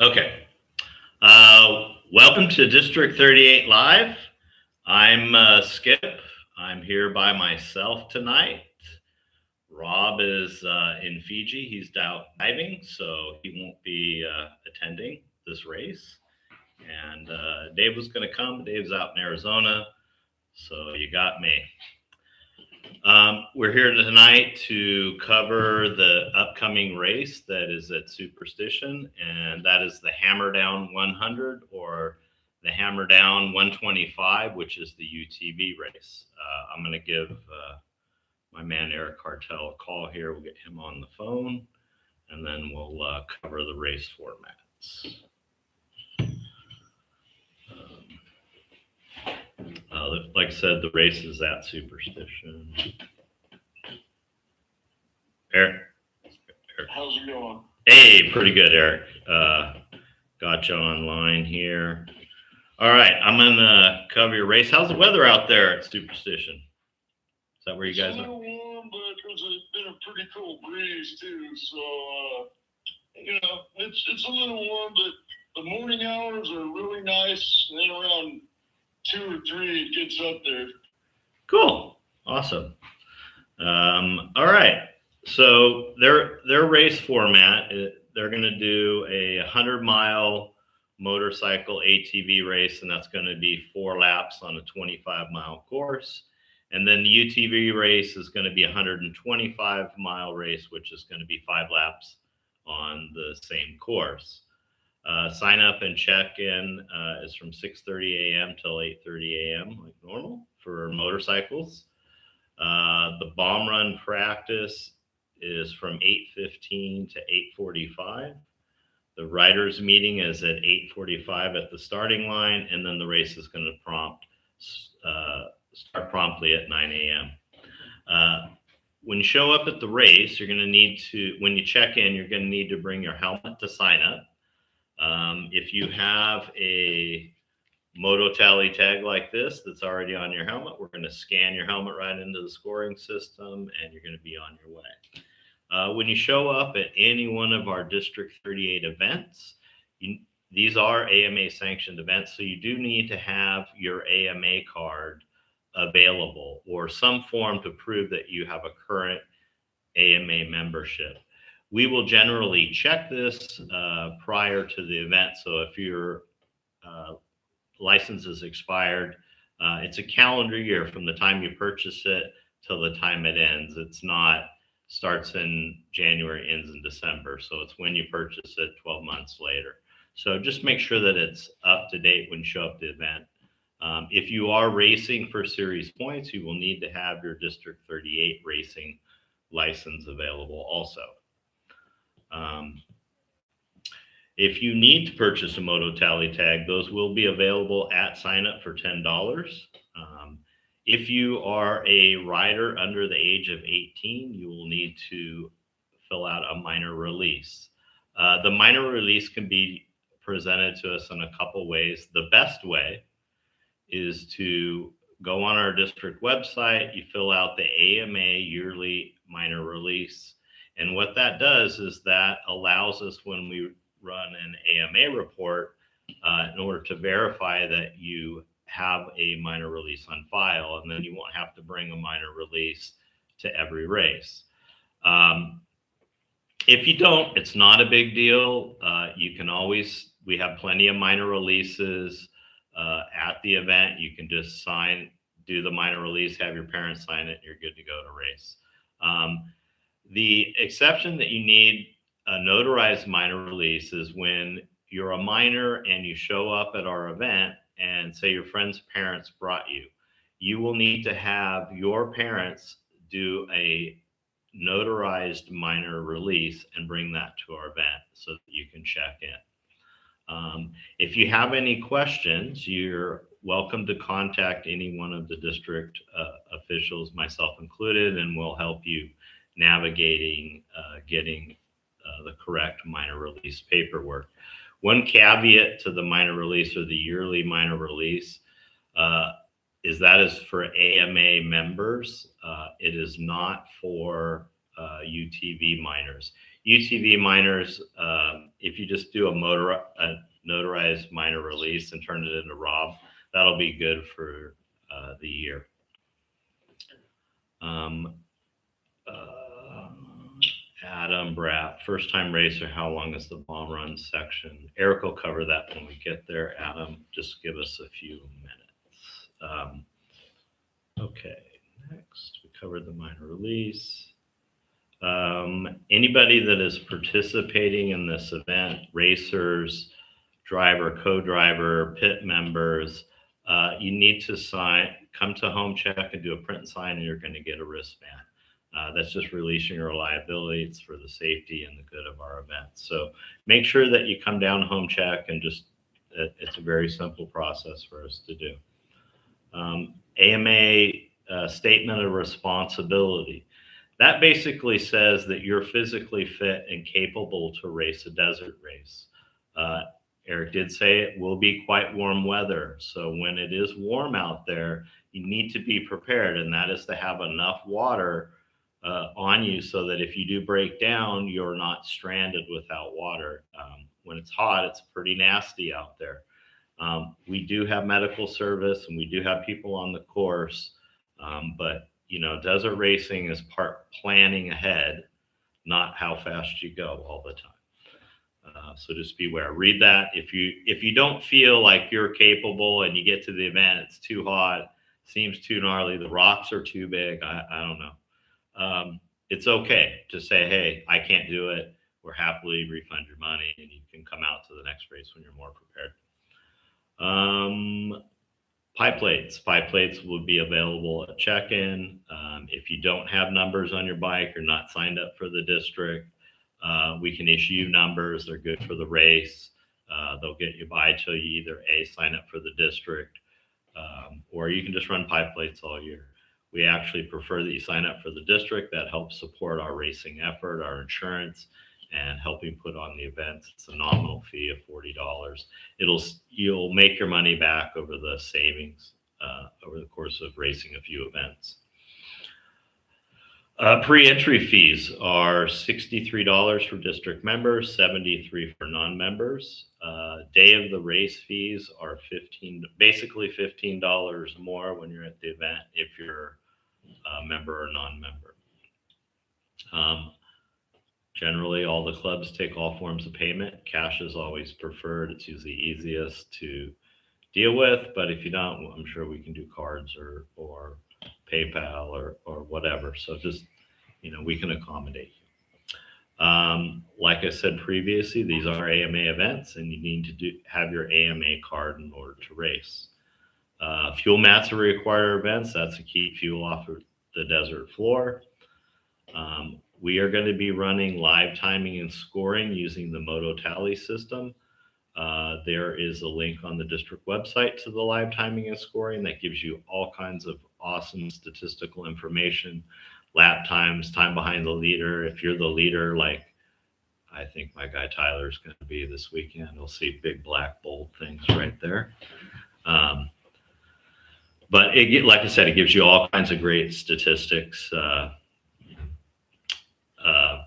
Okay. Welcome to District 38 Live. I'm Skip. I'm here by myself tonight. Rob is in Fiji. He's out diving, so he won't be attending this race. And Dave was going to come. Dave's out in Arizona, so you got me. We're here tonight to cover the upcoming race that is at Superstition, and that is the Hammer Down 100 or the Hammer Down 125, which is the UTV race. I'm going to give my man Eric Hartell a call here. We'll get him on the phone, and then we'll cover the race formats. Like I said, the race is at Superstition. Eric? How's it going? Hey, pretty good, Eric. Got you online here. All right, I'm going to cover your race. How's the weather out there at Superstition? Is that where you guys are? It's a little warm, but there's been a pretty cool breeze, too. So, it's a little warm, but the morning hours are really nice. And then around 2 or 3, it gets up there. Cool. Awesome. All right. So their race format, they're going to do a 100-mile motorcycle ATV race, and that's going to be 4 laps on a 25-mile course. And then the UTV race is going to be a 125-mile race, which is going to be 5 laps on the same course. Sign up and check in is from 6:30 a.m. till 8:30 a.m. like normal for motorcycles. The bomb run practice is from 8:15 to 8:45. The riders meeting is at 8:45 at the starting line, and then the race is going to start promptly at 9 a.m. When you show up at the race, you're going to need to, when you check in, you're going to need to bring your helmet to sign up. If you have a Moto Tally tag like this that's already on your helmet, we're going to scan your helmet right into the scoring system, and you're going to be on your way. When you show up at any one of our District 38 events, these are AMA sanctioned events, so you do need to have your AMA card available or some form to prove that you have a current AMA membership. We will generally check this prior to the event. So if your license is expired, it's a calendar year from the time you purchase it till the time it ends. It's not starts in January, ends in December. So it's when you purchase it 12 months later. So just make sure that it's up to date when you show up to the event. If you are racing for series points, you will need to have your District 38 racing license available also. If you need to purchase a Moto Tally tag, those will be available at sign up for $10. If you are a rider under the age of 18, you will need to fill out a minor release. The minor release can be presented to us in a couple ways. The best way is to go on our district website, you fill out the AMA yearly minor release. And what that does is that allows us, when we run an AMA report, in order to verify that you have a minor release on file, and then you won't have to bring a minor release to every race. If you don't, it's not a big deal. You can always, we have plenty of minor releases at the event. You can just do the minor release, have your parents sign it, and you're good to go to race. The exception that you need a notarized minor release is when you're a minor and you show up at our event and say your friend's parents brought you. You will need to have your parents do a notarized minor release and bring that to our event so that you can check in. If you have any questions, you're welcome to contact any one of the district officials, myself included, and we'll help you navigating getting the correct minor release paperwork. One caveat to the minor release or the yearly minor release is that is for AMA members. It is not for UTV minors. UTV minors, if you just do a notarized minor release and turn it into Rob, that'll be good for the year. Adam Bratt, first time racer, how long is the bomb run section? Eric will cover that when we get there. Adam, just give us a few minutes. Okay, next, we covered the minor release. Anybody that is participating in this event, racers, driver, co-driver, pit members, you need to come to home check and do a print and sign, and you're going to get a wristband. That's just releasing your liability. It's for the safety and the good of our event. So make sure that you come down home check, and it's a very simple process for us to do. AMA statement of responsibility. That basically says that you're physically fit and capable to race a desert race. Eric did say it will be quite warm weather. So when it is warm out there, you need to be prepared, and that is to have enough water on you so that if you do break down, you're not stranded without water. When it's hot, it's pretty nasty out there. We do have medical service and we do have people on the course, but desert racing is part planning ahead, not how fast you go all the time. So just beware. Read that. If you don't feel like you're capable and you get to the event, it's too hot, seems too gnarly, the rocks are too big, I don't know. It's okay to say, hey, I can't do it. We'll happily refund your money, and you can come out to the next race when you're more prepared. Pie plates will be available at check-in. If you don't have numbers on your bike, you're not signed up for the district, we can issue you numbers. They're good for the race. They'll get you by till you either sign up for the district, or you can just run pie plates all year. We actually prefer that you sign up for the district. That helps support our racing effort, our insurance, and helping put on the events. It's a nominal fee of $40. You'll make your money back over the savings over the course of racing a few events. Pre-entry fees are $63 for district members, $73 for non-members. Day of the race fees are basically $15 more when you're at the event if you're a member or non-member. Generally, all the clubs take all forms of payment. Cash is always preferred. It's usually easiest to deal with, but if you don't, I'm sure we can do cards or PayPal or whatever. So just, we can accommodate you. Like I said previously, these are AMA events, and you need to have your AMA card in order to race. Fuel mats are required events. That's to keep fuel off of the desert floor. We are going to be running live timing and scoring using the Moto Tally system. There is a link on the district website to the live timing and scoring that gives you all kinds of awesome statistical information, lap times, time behind the leader. If you're the leader, like I think my guy Tyler is going to be this weekend, you'll see big black bold things right there. But like I said, it gives you all kinds of great statistics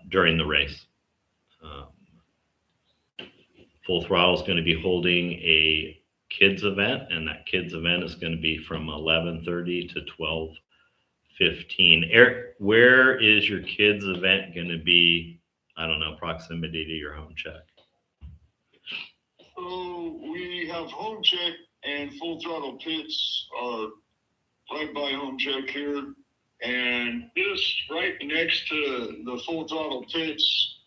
during the race. Full Throttle is going to be holding a kids event, and that kids event is going to be from 11:30 to 12:15. Eric, where is your kids event going to be? I don't know, proximity to your home check. So we have home check and Full Throttle pits are right by home check here. And just right next to the Full Throttle pits,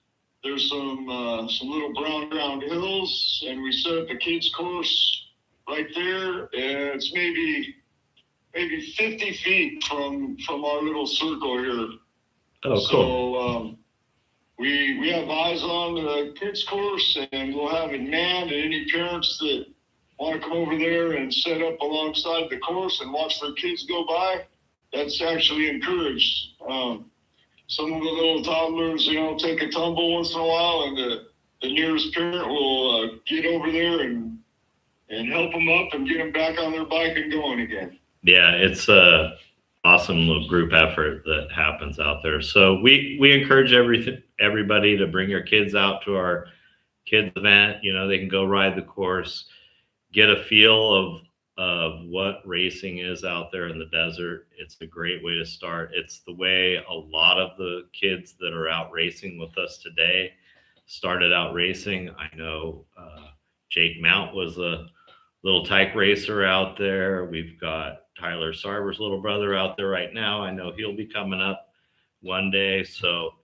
there's some little brown ground hills, and we set up a kids course right there. And it's maybe 50 feet from our little circle here. Oh, cool. So we have eyes on the kids course, and we'll have it manned. And any parents that want to come over there and set up alongside the course and watch their kids go by, that's actually encouraged. Some of the little toddlers, take a tumble once in a while, and the nearest parent will get over there and help them up and get them back on their bike and going again. Yeah, it's awesome little group effort that happens out there. So we encourage everybody to bring your kids out to our kids event. You know, they can go ride the course, get a feel of what racing is out there in the desert. It's a great way to start. It's the way a lot of the kids that are out racing with us today started out racing. I know Jake Mount was a little tyke racer out there. We've got Tyler Sarver's little brother out there right now. I know he'll be coming up one day. So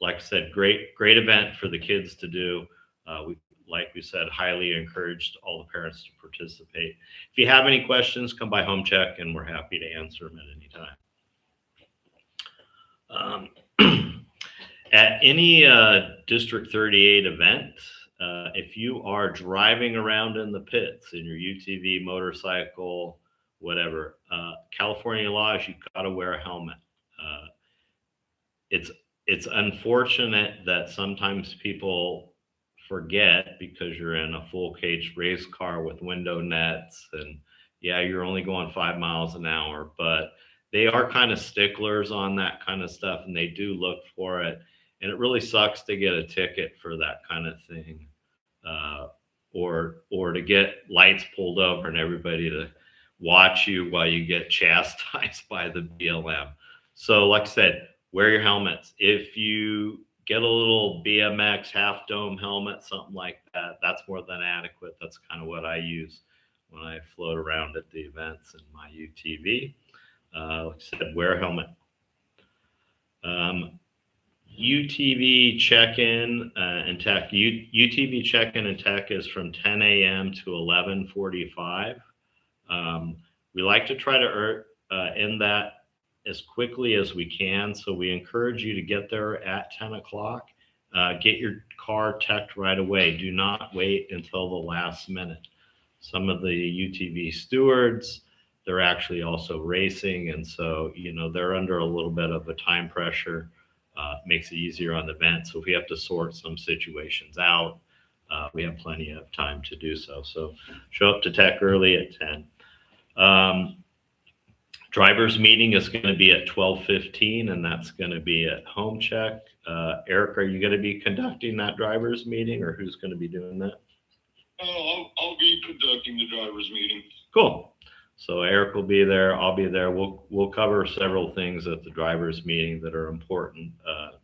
like I said, great event for the kids to do. Like we said, highly encouraged all the parents to participate. If you have any questions, come by Home Check and we're happy to answer them at any time. At any District 38 event, if you are driving around in the pits in your UTV, motorcycle, whatever, California law is you got to wear a helmet. It's unfortunate that sometimes people forget because you're in a full cage race car with window nets, and yeah, you're only going 5 miles an hour, but they are kind of sticklers on that kind of stuff, and they do look for it. And it really sucks to get a ticket for that kind of thing, or to get lights pulled over and everybody to watch you while you get chastised by the BLM. So like I said, wear your helmets. If you get a little BMX half dome helmet, something like that, that's more than adequate. That's kind of what I use when I float around at the events in my UTV. Like I said, wear a helmet. UTV check-in and tech. UTV check-in and tech is from 10 a.m. to 11:45. We like to try to end that as quickly as we can. So we encourage you to get there at 10 o'clock. Get your car teched right away. Do not wait until the last minute. Some of the UTV stewards, they're actually also racing. And so, you know, they're under a little bit of a time pressure. Makes it easier on the event. So if we have to sort some situations out, we have plenty of time to do so. So show up to tech early at 10. Driver's meeting is going to be at 12:15, and that's going to be at Home Check. Eric, are you going to be conducting that driver's meeting, or who's going to be doing that? I'll be conducting the driver's meeting. Cool. So Eric will be there. I'll be there. We'll cover several things at the driver's meeting that are important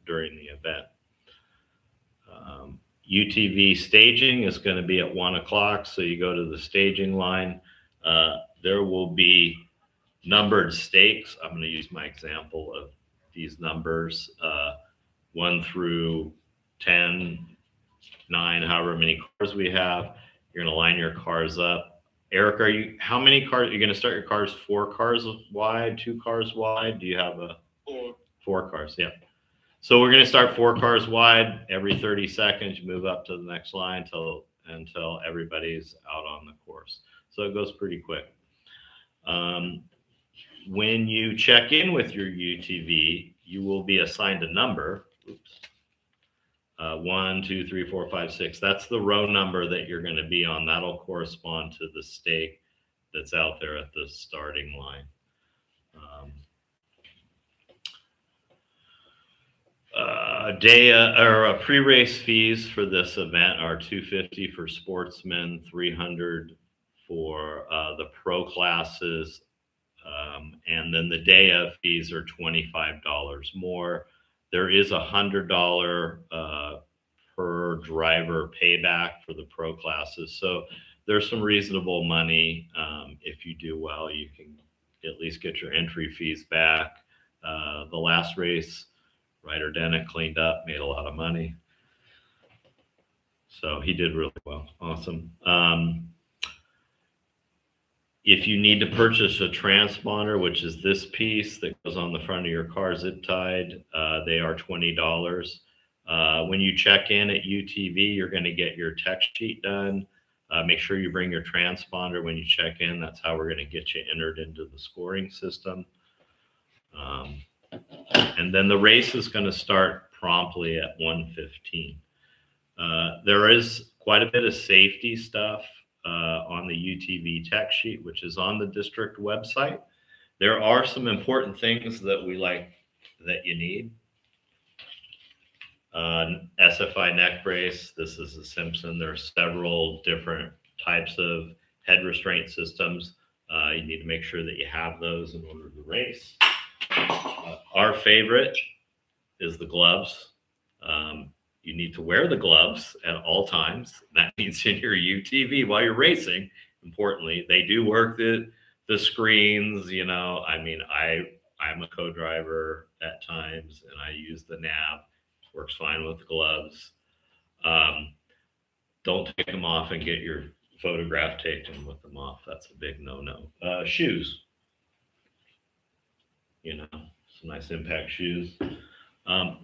during the event. UTV staging is going to be at 1 o'clock. So you go to the staging line. There will be numbered stakes. I'm going to use my example of these numbers, 1 through 10, 9, however many cars we have. You're going to line your cars up. Eric, how many cars? Are you going to start your cars 4 cars wide, 2 cars wide? Do you have a 4 cars? Yeah. So we're going to start 4 cars wide. Every 30 seconds, you move up to the next line until everybody's out on the course. So it goes pretty quick. When you check in with your UTV, you will be assigned a number. Oops. 1, 2, 3, 4, 5, 6. That's the row number that you're going to be on. That'll correspond to the stake that's out there at the starting line. Pre-race fees for this event are $250 for sportsmen, $300 for the pro classes, and then the day of fees are $25 more. There is $100 per driver payback for the pro classes. So there's some reasonable money. If you do well, you can at least get your entry fees back. The last race, Ryder Dennett cleaned up, made a lot of money. So he did really well. Awesome. If you need to purchase a transponder, which is this piece that goes on the front of your car, zip tied, they are $20. When you check in at UTV, you're going to get your tech sheet done. Make sure you bring your transponder when you check in. That's how we're going to get you entered into the scoring system. And then the race is going to start promptly at 1:15. There is quite a bit of safety stuff on the UTV tech sheet, which is on the district website. There are some important things that we like that you need. SFI neck brace. This is a Simpson. There are several different types of head restraint systems. You need to make sure that you have those in order to race. Our favorite is the gloves. You need to wear the gloves at all times. That means in your UTV while you're racing. Importantly, they do work the screens. You know, I mean, I'm a co-driver at times, and I use the nav. Works fine with the gloves. Don't take them off and get your photograph taken with them off. That's a big no-no. Shoes. You know, some nice impact shoes.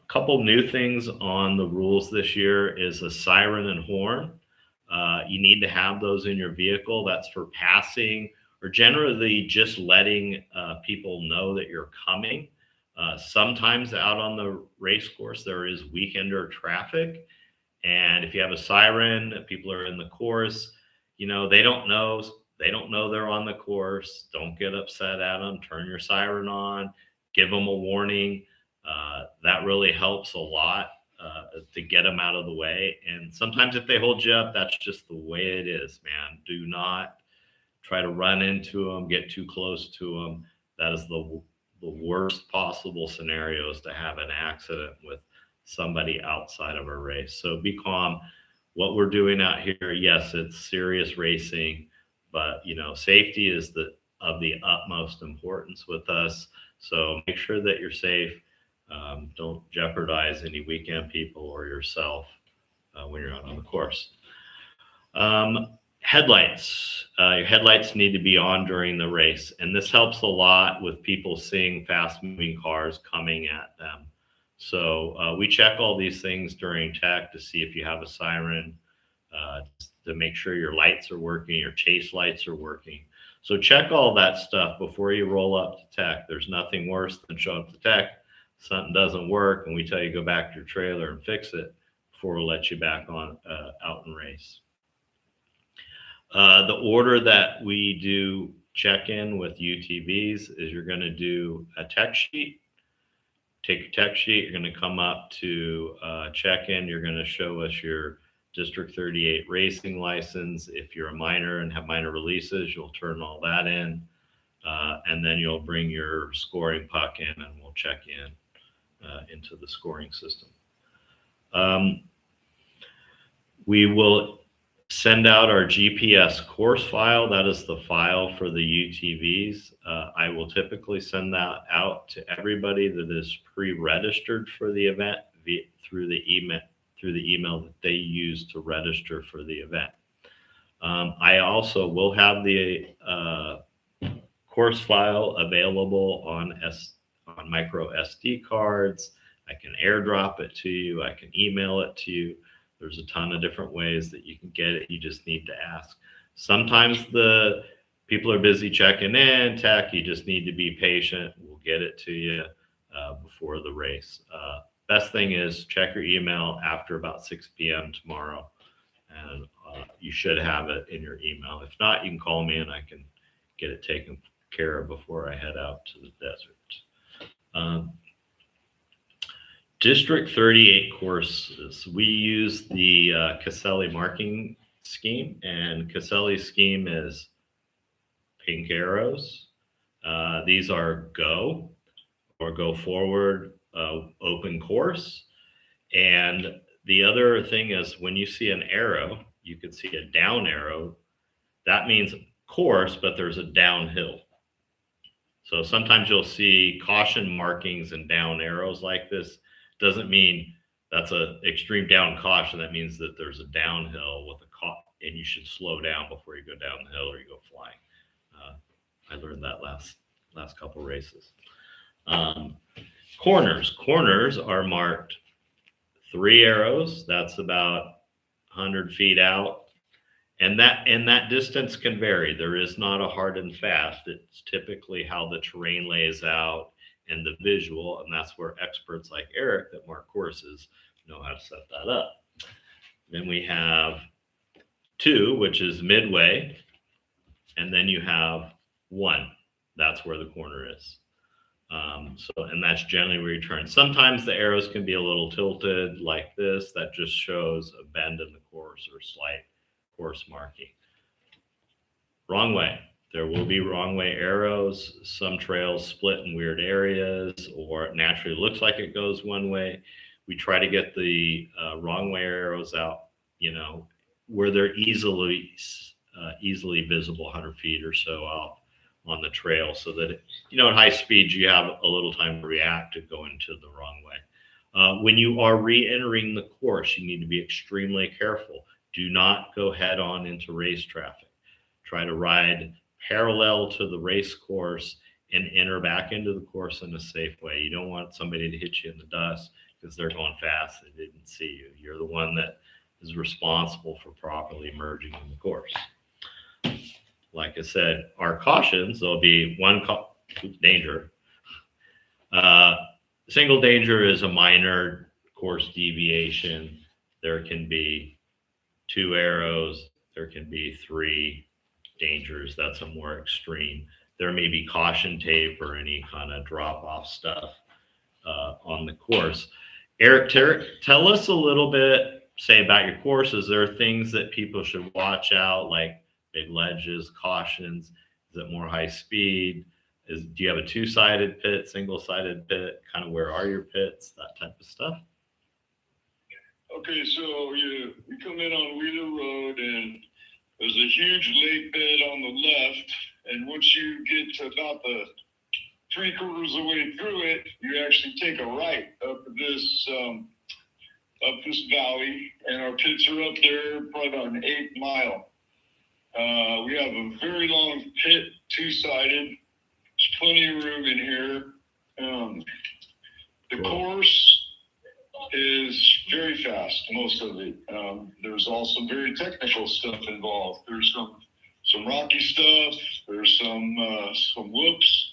Couple new things on the rules this year is a siren and horn. You need to have those in your vehicle. That's for passing or generally just letting people know that you're coming. Sometimes out on the race course, there is weekender traffic. And if you have a siren, people are in the course, you know, they don't know they're on the course. Don't get upset at them. Turn your siren on, give them a warning. That really helps a lot to get them out of the way. And sometimes if they hold you up, that's just the way it is, man. Do not try to run into them, get too close to them. That is the worst possible scenarios to have an accident with somebody outside of a race. So be calm. What we're doing out here, yes, it's serious racing, but you know, safety is of the utmost importance with us. So make sure that you're safe. Don't jeopardize any weekend people or yourself when you're out on the course. Headlights. Your headlights need to be on during the race, and this helps a lot with people seeing fast-moving cars coming at them. So we check all these things during tech to see if you have a siren, to make sure your lights are working, your chase lights are working. So check all that stuff before you roll up to tech. There's nothing worse than showing up to tech, something doesn't work, and we tell you go back to your trailer and fix it before we'll let you back on out and race. The order that we do check-in with UTVs is you're going to do a tech sheet. Take your tech sheet. You're going to come up to check-in. You're going to show us your District 38 racing license. If you're a minor and have minor releases, you'll turn all that in. And then you'll bring your scoring puck in and we'll check in into the scoring system. We will send out our GPS course file. That is the file for the UTVs. I will typically send that out to everybody that is pre-registered for the event through the email that they use to register for the event. I also will have the course file available on micro SD cards. I can airdrop it to you. I can email it to you. There's a ton of different ways that you can get it. You just need to ask. Sometimes the people are busy checking in, tech. You just need to be patient. We'll get it to you before the race. Best thing is check your email after about 6 p.m. tomorrow, and you should have it in your email. If not, you can call me and I can get it taken care of before I head out to the desert. District 38 courses, we use the Caselli marking scheme, and Caselli's scheme is pink arrows. These are go or go forward, open course. And the other thing is when you see an arrow, you can see a down arrow. That means course, but there's a downhill. So sometimes you'll see caution markings and down arrows like this. Doesn't mean that's an extreme down caution. That means that there's a downhill with a and you should slow down before you go down the hill or you go flying. I learned that last couple races. Corners are marked 3 arrows. That's about 100 feet out. And that distance can vary. There is not a hard and fast. It's typically how the terrain lays out and the visual, and that's where experts like Eric that mark courses know how to set that up. Then we have 2, which is midway, and then you have 1. that's where the corner is. And that's generally where you turn. Sometimes the arrows can be a little tilted like this. That just shows a bend in the course or slight course marking. Wrong way. There will be wrong way arrows. Some trails split in weird areas, or it naturally looks like it goes one way. We try to get the wrong way arrows out, where they're easily visible 100 feet or so out on the trail, so that, at high speeds, you have a little time to react to going to the wrong way. When you are re-entering the course, you need to be extremely careful. Do not go head on into race traffic. Try to ride parallel to the race course and enter back into the course in a safe way. You don't want somebody to hit you in the dust because they're going fast. They didn't see you. You're the one that is responsible for properly merging in the course. Like I said, our cautions, there'll be one danger. Single danger is a minor course deviation. There can be 2 arrows. There can be 3 dangers. That's a more extreme. There may be caution tape or any kind of drop-off stuff on the course. Eric, tell us a little bit, say, about your course. Is there things that people should watch out, like big ledges, cautions? Is it more high speed? Do you have a 2-sided pit, single-sided pit? Kind of where are your pits? That type of stuff. Okay, so you come in on Wheeler Road, and there's a huge lake bed on the left, and once you get to about the 3/4 of the way through it, you actually take a right up this valley, and our pits are up there probably about an 8 mile. We have a very long pit, 2-sided. There's plenty of room in here. The course is very fast, most of it. There's also very technical stuff involved. There's some rocky stuff. There's some whoops.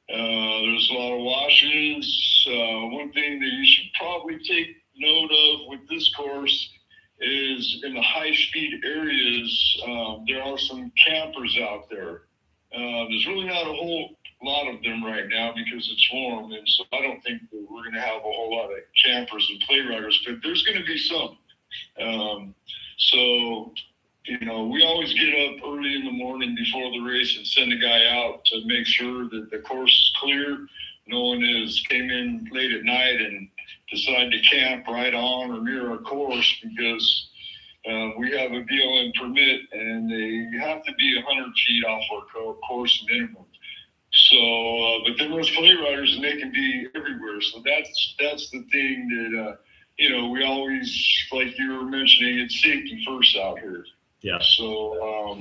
There's a lot of washes. One thing that you should probably take note of with this course is in the high-speed areas, there are some campers out there. There's really not a whole lot of them right now because it's warm, and so I don't think that we're going to have a whole lot of campers and play riders, but there's going to be some. So, we always get up early in the morning before the race and send a guy out to make sure that the course is clear. No one came in late at night and decided to camp right on or near our course, because we have a BLM permit and they have to be 100 feet off our course minimum. So, but then there's play riders and they can be everywhere. So that's the thing that, we always, like you were mentioning, it's safety first out here. Yeah. So,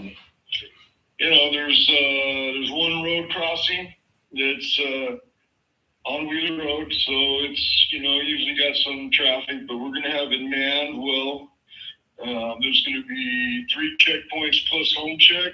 there's one road crossing that's on Wheeler Road. So it's, usually got some traffic, but we're going to have it manned well. There's going to be 3 checkpoints plus home check.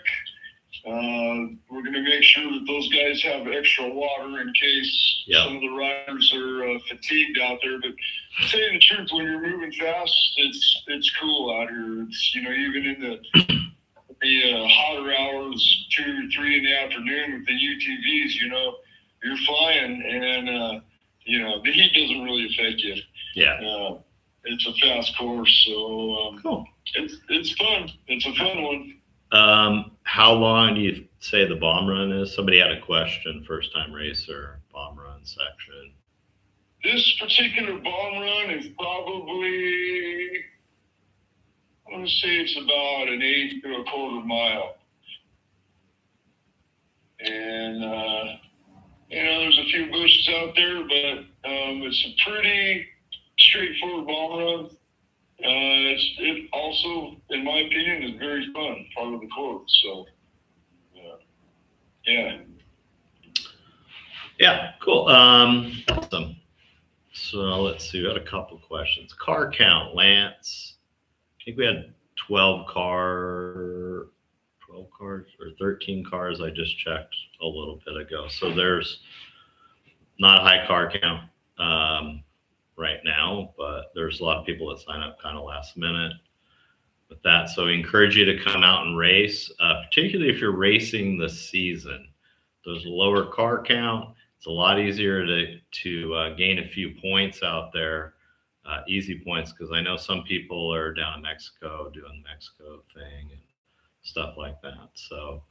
We're going to make sure that those guys have extra water in case some of the riders are fatigued out there. But to tell you the truth, when you're moving fast, it's cool out here. It's, even in the hotter hours, 2 or 3 in the afternoon with the UTVs, you're flying, and the heat doesn't really affect you. Yeah. It's a fast course, so cool. It's fun. It's a fun one. How long do you say the bomb run is? Somebody had a question, first time racer, bomb run section. This particular bomb run is probably, I want to say it's about an 1/8 to 1/4 mile. And, there's a few bushes out there, but it's a pretty straightforward bomb run. It also, in my opinion, is very fun, part of the course. So, yeah. Yeah, cool. Awesome. So let's see, we had a couple questions. Car count, Lance. I think we had 12 cars or 13 cars. I just checked a little bit ago. So there's not a high car count right now, but there's a lot of people that sign up kind of last minute with that. So we encourage you to come out and race, particularly if you're racing the season. there's a lower car count. It's a lot easier to gain a few points out there, easy points, because I know some people are down in Mexico doing the Mexico thing and stuff like that. So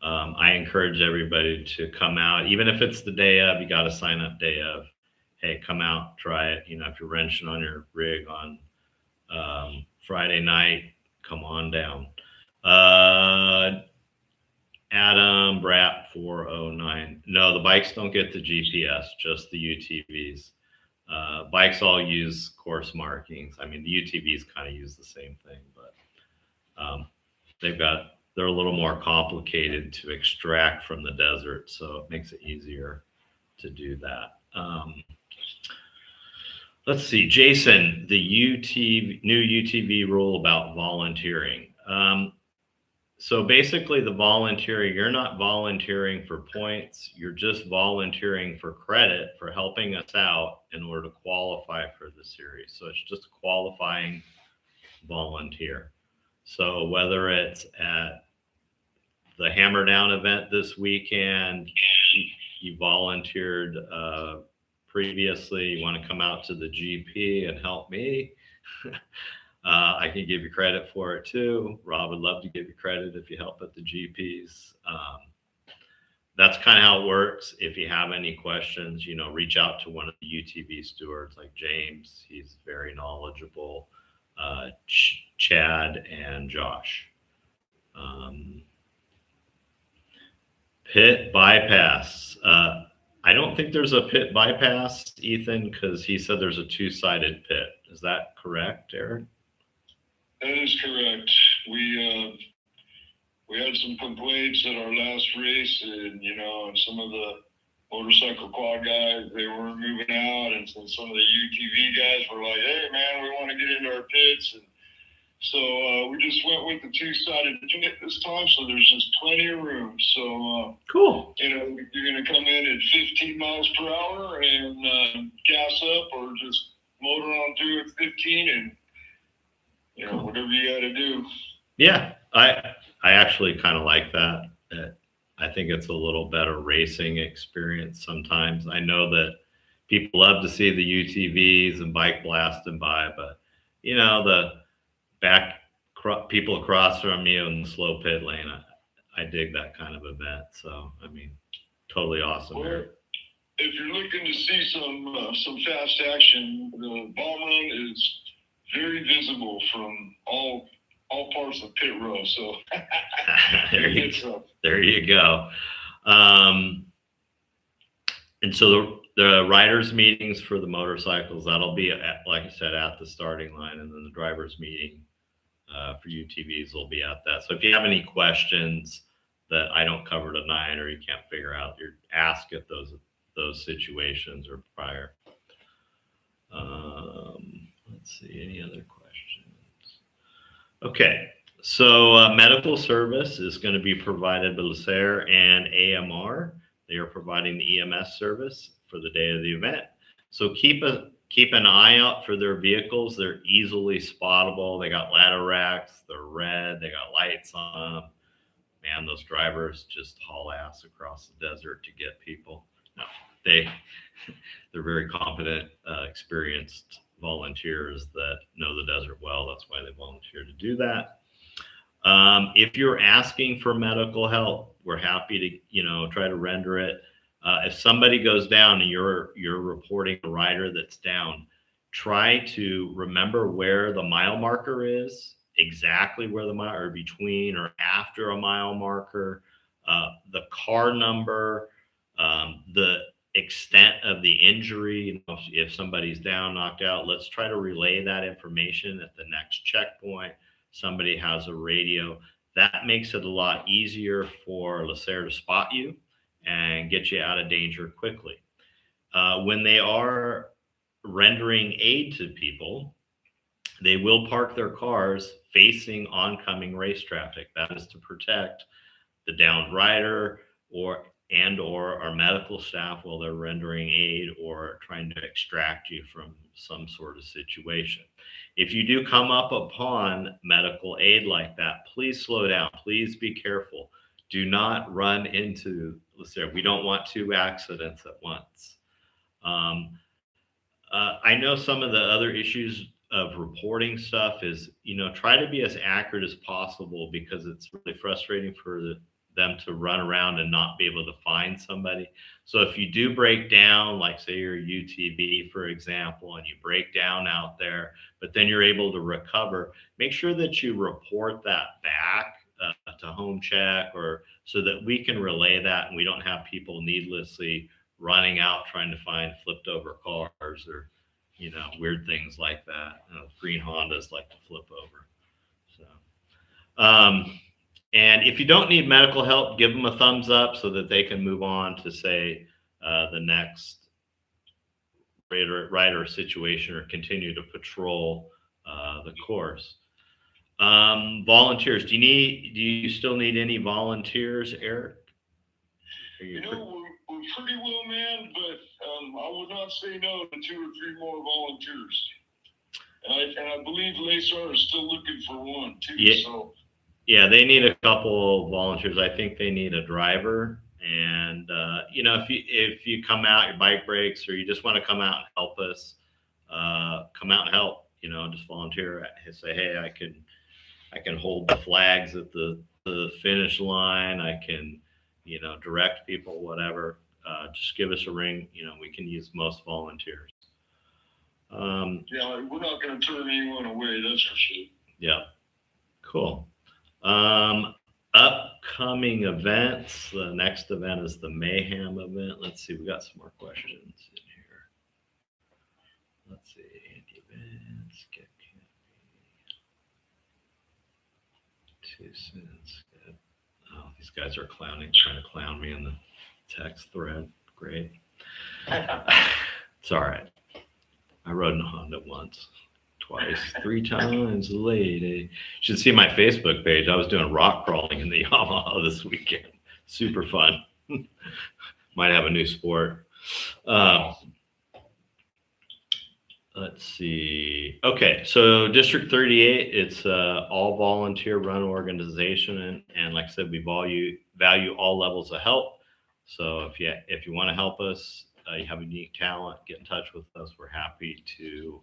I encourage everybody to come out, even if it's the day of. You got to sign up day of. Hey, come out, try it. You know, if you're wrenching on your rig on Friday night, come on down. Adam Brap 409. No, the bikes don't get the GPS, just the UTVs. Bikes all use course markings. I mean, the UTVs kind of use the same thing, but they're a little more complicated to extract from the desert, so it makes it easier to do that. Let's see, Jason, the new UTV rule about volunteering. So basically, the volunteering, you're not volunteering for points, you're just volunteering for credit for helping us out in order to qualify for the series. So it's just a qualifying volunteer. So whether it's at the Hammer Down event this weekend, you volunteered previously, you want to come out to the GP and help me, I can give you credit for it too. Rob would love to give you credit if you help at the GPs. That's kind of how it works. If you have any questions, you know, reach out to one of the UTV stewards like James. He's very knowledgeable. Chad and Josh. Pit bypass. I don't think there's a pit bypass, Ethan, because he said there's a two-sided pit. Is that correct, Aaron? That is correct. We had some complaints at our last race, and and some of the motorcycle quad guys, they weren't moving out, and so some of the UTV guys were like, "Hey, man, we want to get into our pits," and so we just went with the two-sided pit this time. So there's just plenty of room. So cool. You're going to come in at 15 miles per hour and gas up, or just motor on through at 15 and. Cool. Whatever you got to do. Yeah, I actually kind of like that. I think it's a little better racing experience sometimes. I know that people love to see the UTVs and bike blasting by, but the people across from you in the slow pit lane, I dig that kind of event. So I mean, totally awesome. Well, if you're looking to see some fast action, the bomb run is very visible from all parts of pit row. So there you go. And so the riders meetings for the motorcycles, that'll be like I said, at the starting line, and then the drivers meeting for UTVs will be at that. So if you have any questions that I don't cover tonight, or you can't figure out, you ask at those situations or prior. Let's see, any other questions? Okay, so medical service is going to be provided by LaSalle and AMR. They are providing the EMS service for the day of the event. So keep an eye out for their vehicles. They're easily spottable. They got ladder racks. They're red. They got lights on them. Man, those drivers just haul ass across the desert to get people. No, they're very competent, experienced volunteers that know the desert well. That's why they volunteer to do that. If you're asking for medical help, we're happy to try to render it. If somebody goes down and you're reporting a rider that's down, try to remember where the mile marker is, exactly where the mile, or between or after a mile marker, the car number, the extent of the injury. If somebody's down, knocked out, let's try to relay that information at the next checkpoint. Somebody has a radio. That makes it a lot easier for LaSalle to spot you and get you out of danger quickly. When they are rendering aid to people, they will park their cars facing oncoming race traffic. That is to protect the downed rider or our medical staff while they're rendering aid or trying to extract you from some sort of situation. If you do come up upon medical aid like that, please slow down. Please be careful. Do not run into let's say we don't want 2 accidents at once. Um, I know some of the other issues of reporting stuff is, try to be as accurate as possible, because it's really frustrating for them to run around and not be able to find somebody. So if you do break down, like say you're a UTV, for example, and you break down out there, but then you're able to recover, make sure that you report that back to home check, or so that we can relay that and we don't have people needlessly running out trying to find flipped over cars, or weird things like that. Green Hondas like to flip over. So and if you don't need medical help, give them a thumbs up so that they can move on to, say, the next rider situation, or continue to patrol the course. Volunteers. Do you still need any volunteers, Eric? We're pretty well manned, but I would not say no to 2 or 3 more volunteers. And I believe LASAR is still looking for one too. Yeah. So. Yeah, they need a couple volunteers. I think they need a driver. And if you come out, your bike breaks, or you just want to come out and help us, come out and help. Just volunteer. Say, hey, I can hold the flags at the finish line. I can, direct people, whatever. Just give us a ring. We can use most volunteers. Yeah, we're not going to turn anyone away. That's for sure. Yeah. Cool. Upcoming events. The next event is the Mayhem event. Let's see. We got some more questions in here. Let's see. Events. Get 2 cents. Oh, these guys are trying to clown me in the text thread. Great. It's all right. I rode in a Honda once, twice, 3 times a lady. You should see my Facebook page. I was doing rock crawling in the Yamaha this weekend. Super fun. Might have a new sport. Let's see. Okay, so District 38, it's all volunteer run organization, and like I said, we value all levels of help. So if you want to help us, you have a unique talent, get in touch with us. We're happy to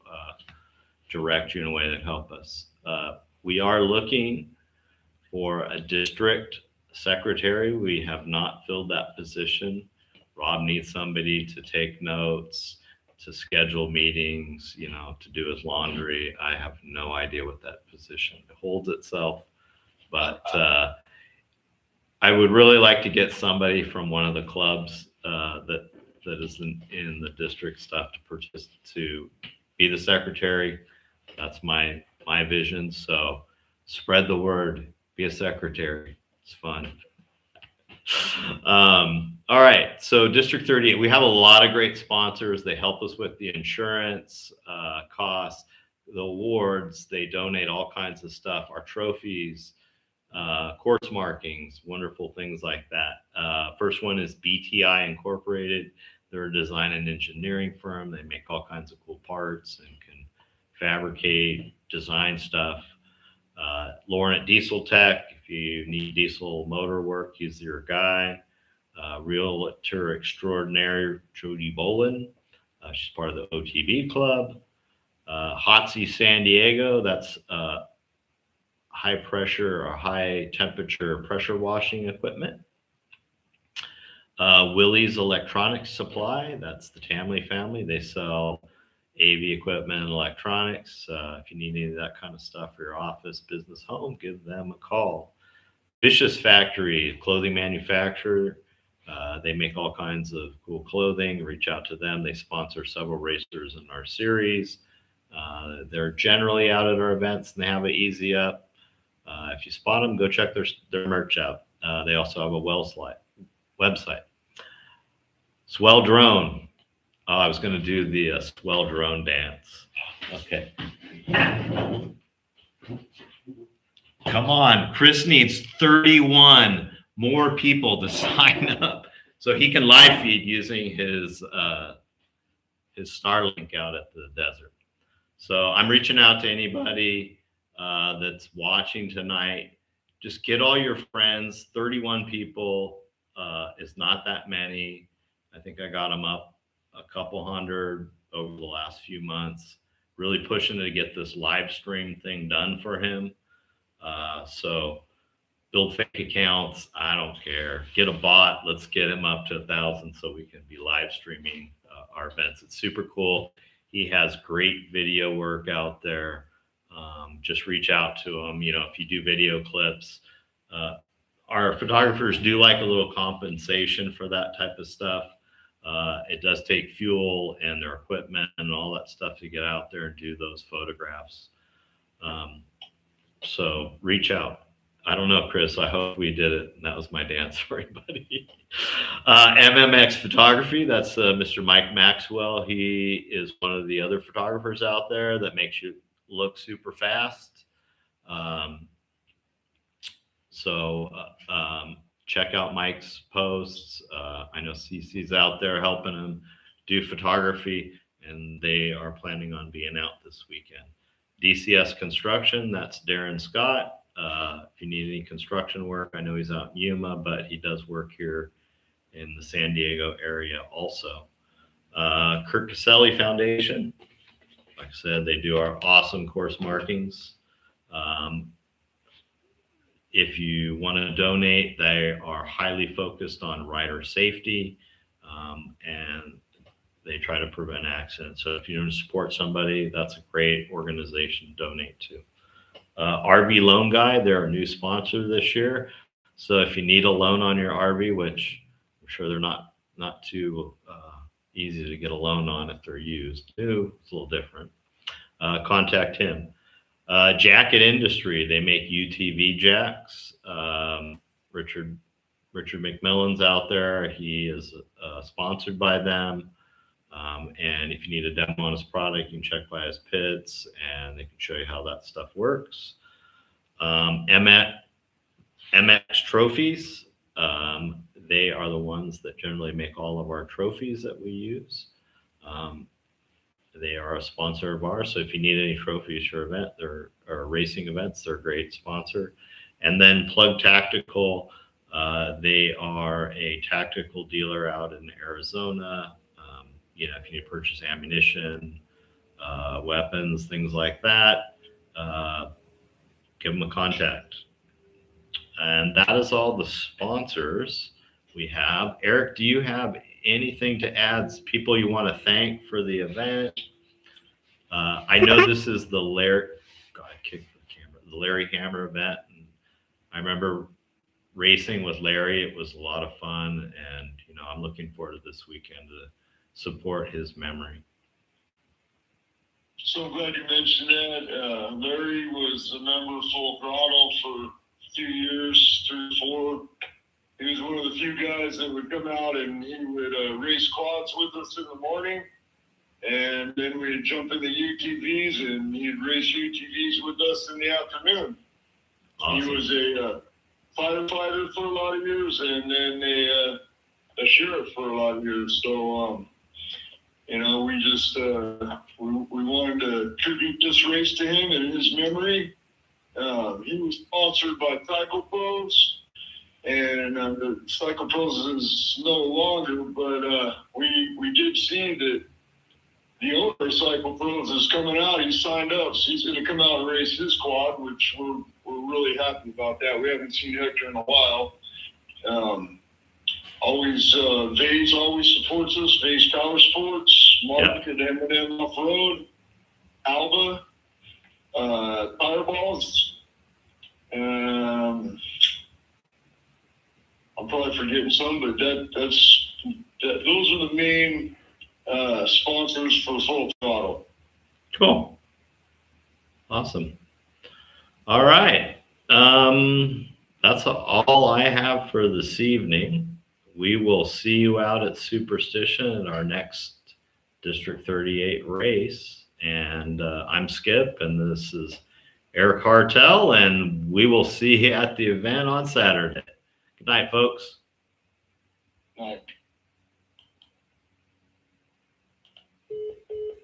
direct you in a way that help us. We are looking for a district secretary. We have not filled that position. Rob needs somebody to take notes, to schedule meetings, to do his laundry. I have no idea what that position holds itself, but I would really like to get somebody from one of the clubs that is in the district stuff to be the secretary. That's my vision. So spread the word, be a secretary. It's fun. All right. So District 38, we have a lot of great sponsors. They help us with the insurance costs, the awards. They donate all kinds of stuff, our trophies, course markings, wonderful things like that. First one is BTI Incorporated. They're a design and engineering firm. They make all kinds of cool parts and can fabricate, design stuff. Lauren at Diesel Tech, if you need diesel motor work, he's your guy. Realtor extraordinaire Jody Bolin. She's part of the OTB club. Hotsy San Diego, that's high pressure or high temperature pressure washing equipment. Willie's Electronics Supply, that's the Tamley family. They sell AV equipment and electronics. If you need any of that kind of stuff for your office, business, home, give them a call. Vicious Factory, clothing manufacturer. They make all kinds of cool clothing. Reach out to them. They sponsor several racers in our series. They're generally out at our events and they have it easy up. If you spot them, go check their merch out. They also have a website. Swell Drone. Oh, I was going to do the Swell Drone dance. Okay. Come on. Chris needs 31 more people to sign up so he can live feed using his Starlink out at the desert. So I'm reaching out to anybody that's watching tonight. Just get all your friends, 31 people. is not that many. I think I got him up a couple hundred over the last few months, really pushing to get this live stream thing done for him. So build fake accounts. I don't care. Get a bot. Let's get him up to 1,000 so we can be live streaming our events. It's super cool. He has great video work out there. Just reach out to him. You know, if you do video clips, our photographers do like a little compensation for that type of stuff. It does take fuel and their equipment and all that stuff to get out there and do those photographs. So reach out. I don't know, Chris. I hope we did it. That was my dance for everybody. MMX Photography. That's Mr. Mike Maxwell. He is one of the other photographers out there that makes you look super fast. Check out Mike's posts. I know CC's out there helping him do photography, and they are planning on being out this weekend. DCS Construction, that's Darren Scott. If you need any construction work, I know he's out in Yuma, but he does work here in the San Diego area also. Kirk Caselli Foundation, like I said, they do our awesome course markings. If you want to donate, they are highly focused on rider safety, and they try to prevent accidents. So if you want to support somebody, that's a great organization to donate to. RV Loan Guy, they're a new sponsor this year. So if you need a loan on your RV, which I'm sure they're not too easy to get a loan on if they're used. New, it's a little different. Contact him. Jacket Industry, they make UTV jacks. Richard McMillan's out there. He is sponsored by them. And if you need a demo on his product, you can check by his pits and they can show you how that stuff works. MX Trophies, they are the ones that generally make all of our trophies that we use. They are a sponsor of ours. So if you need any trophies for event or racing events, they're a great sponsor. And then Plug Tactical, they are a tactical dealer out in Arizona. If you need to purchase ammunition, weapons, things like that, give them a contact. And that is all the sponsors we have. Eric, do you have anything to add? People you want to thank for the event? I know this is the Larry Hammer event. And I remember racing with Larry. It was a lot of fun, and I'm looking forward to this weekend to support his memory. So glad you mentioned that. Larry was a member of Full Throttle for a few years, 3 or 4. He was one of the few guys that would come out and he would race quads with us in the morning. And then we'd jump in the UTVs and he'd race UTVs with us in the afternoon. Awesome. He was a firefighter for a lot of years and then a sheriff for a lot of years. So, we just we wanted to tribute this race to him and his memory. He was sponsored by Cycle Pros, and the Cycle Pros is no longer, but we did see that the owner of Cycle Pros is coming out. He signed up, so he's going to come out and race his quad, which we're really happy about that. We haven't seen Hector in a while. Vase always supports us. Vase Power Sports, Mark at M&M Off Road, Alba, Fireballs. I'm probably forgetting some, but those are the main sponsors for Full Throttle. Cool. Awesome. All right. That's all I have for this evening. We will see you out at Superstition at our next District 38 race. And I'm Skip, and this is Eric Hartell, and we will see you at the event on Saturday. Good night, folks. Good night.